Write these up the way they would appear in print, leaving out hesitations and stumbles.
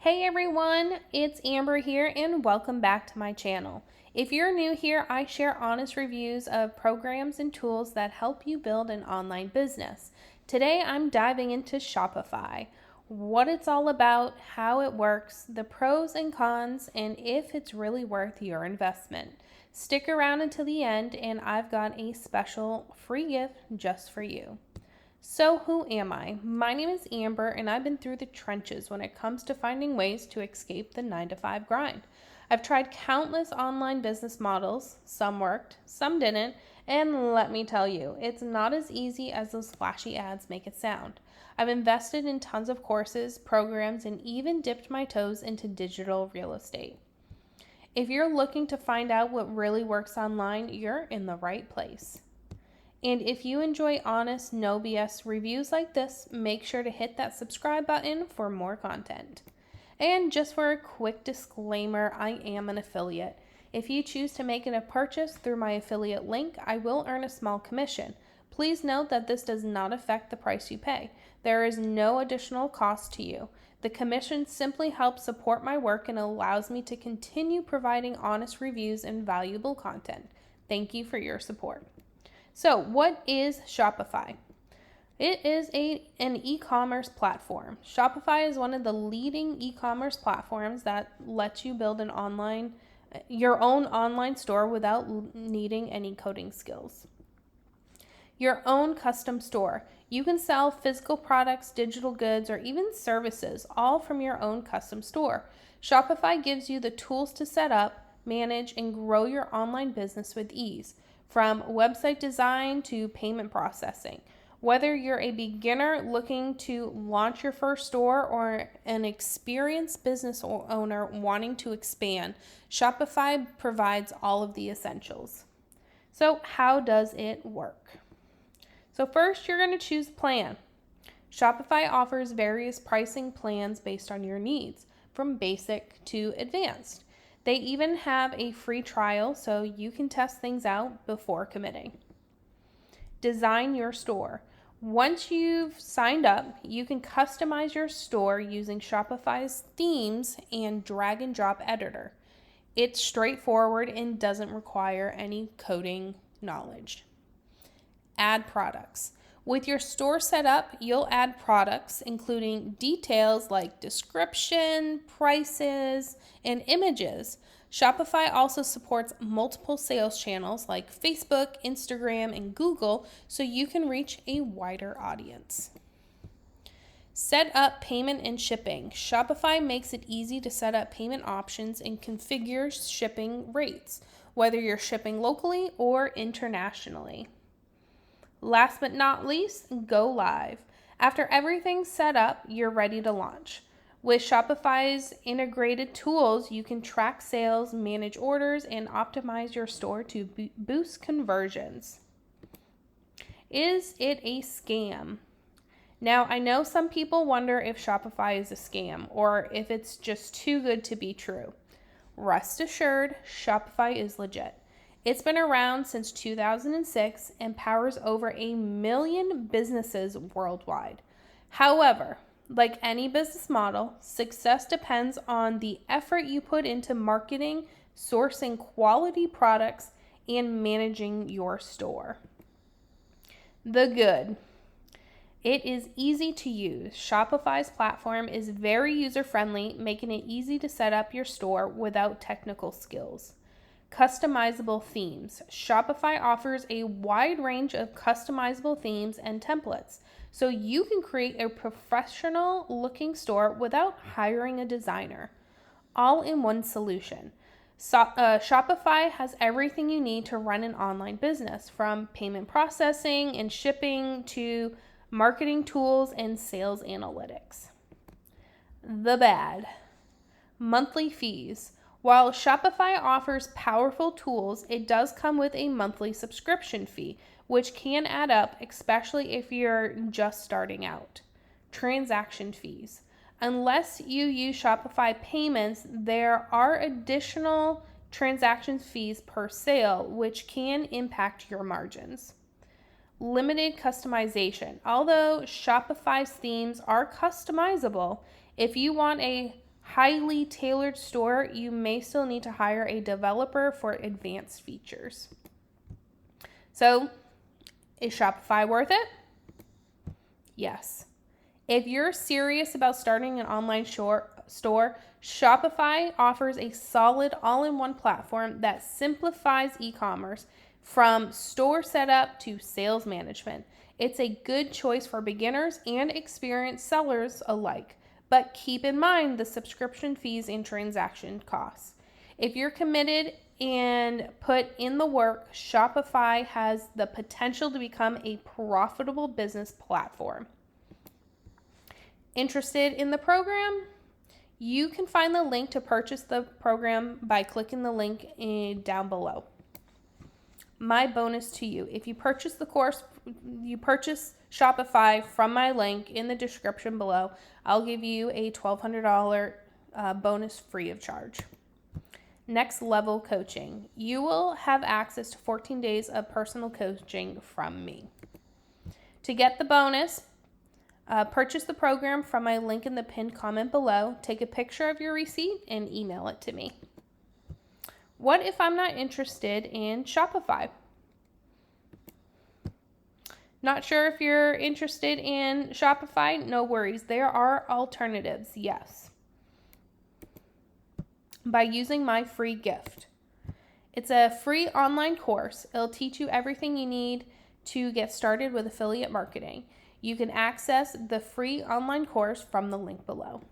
Hey everyone, it's Amber here and welcome back to my channel. If you're new here, I share honest reviews of programs and tools that help you build an online business. Today I'm diving into Shopify, what it's all about, how it works, the pros and cons, and if it's really worth your investment. Stick around until the end and I've got a special free gift just for you. So who am I? My name is Amber and I've been through the trenches when it comes to finding ways to escape the 9-to-5 grind. I've tried countless online business models, some worked, some didn't, and let me tell you, it's not as easy as those flashy ads make it sound. I've invested in tons of courses, programs, and even dipped my toes into digital real estate. If you're looking to find out what really works online, you're in the right place. And if you enjoy honest, no BS reviews like this, make sure to hit that subscribe button for more content. And just for a quick disclaimer, I am an affiliate. If you choose to make a purchase through my affiliate link, I will earn a small commission. Please note that this does not affect the price you pay. There is no additional cost to you. The commission simply helps support my work and allows me to continue providing honest reviews and valuable content. Thank you for your support. So, what is Shopify? It is an e-commerce platform. Shopify is one of the leading e-commerce platforms that lets you build your own online store without needing any coding skills. Your own custom store. You can sell physical products, digital goods, or even services, all from your own custom store. Shopify gives you the tools to set up, manage, and grow your online business with ease. From website design to payment processing. Whether you're a beginner looking to launch your first store or an experienced business owner wanting to expand, Shopify provides all of the essentials. So how does it work? So first, you're going to choose a plan. Shopify offers various pricing plans based on your needs, from basic to advanced. They even have a free trial so you can test things out before committing. Design your store. Once you've signed up, you can customize your store using Shopify's themes and drag and drop editor. It's straightforward and doesn't require any coding knowledge. Add products. With your store set up, you'll add products including details like description, prices, and images. Shopify also supports multiple sales channels like Facebook, Instagram, and Google, so you can reach a wider audience. Set up payment and shipping. Shopify makes it easy to set up payment options and configure shipping rates, whether you're shipping locally or internationally. Last but not least, go live. After everything's set up, you're ready to launch. With Shopify's integrated tools, you can track sales, manage orders, and optimize your store to boost conversions. Is it a scam? Now, I know some people wonder if Shopify is a scam or if it's just too good to be true. Rest assured, Shopify is legit. It's been around since 2006 and powers over 1 million businesses worldwide. However, like any business model, success depends on the effort you put into marketing, sourcing quality products, and managing your store. The good. It is easy to use. Shopify's platform is very user-friendly, making it easy to set up your store without technical skills. Customizable themes. Shopify offers a wide range of customizable themes and templates, so you can create a professional looking store without hiring a designer. All in one solution. Shopify has everything you need to run an online business, from payment processing and shipping to marketing tools and sales analytics. The bad. Monthly fees. While Shopify offers powerful tools, it does come with a monthly subscription fee, which can add up, especially if you're just starting out. Transaction fees. Unless you use Shopify payments, there are additional transaction fees per sale, which can impact your margins. Limited customization. Although Shopify's themes are customizable, if you want a highly tailored store, you may still need to hire a developer for advanced features. So, is Shopify worth it? Yes. If you're serious about starting an online store, Shopify offers a solid all-in-one platform that simplifies e-commerce from store setup to sales management. It's a good choice for beginners and experienced sellers alike, but keep in mind the subscription fees and transaction costs. If you're committed and put in the work, Shopify has the potential to become a profitable business platform. Interested in the program? You can find the link to purchase the program by clicking the link down below. My bonus to you, if you purchase the course, you purchase Shopify from my link in the description below, I'll give you a $1,200 bonus free of charge. Next level coaching. You will have access to 14 days of personal coaching from me. To get the bonus, purchase the program from my link in the pinned comment below, take a picture of your receipt, and email it to me. What if I'm not interested in Shopify? Not sure if you're interested in Shopify? No worries. There are alternatives, yes. By using my free gift. It's a free online course. It'll teach you everything you need to get started with affiliate marketing. You can access the free online course from the link below.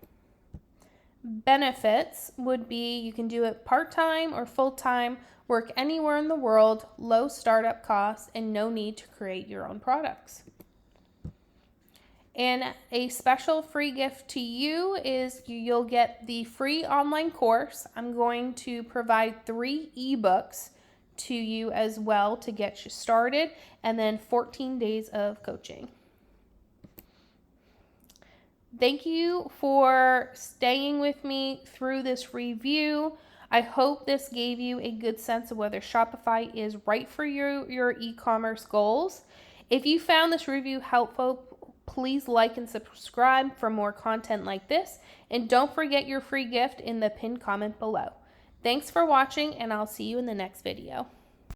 Benefits would be you can do it part-time or full-time, work anywhere in the world, low startup costs, and no need to create your own products. And a special free gift to you is you'll get the free online course. I'm going to provide 3 ebooks to you as well to get you started, and then 14 days of coaching. Thank you for staying with me through this review. I hope this gave you a good sense of whether Shopify is right for your e-commerce goals. If you found this review helpful, please like and subscribe for more content like this. And don't forget your free gift in the pinned comment below. Thanks for watching, and I'll see you in the next video.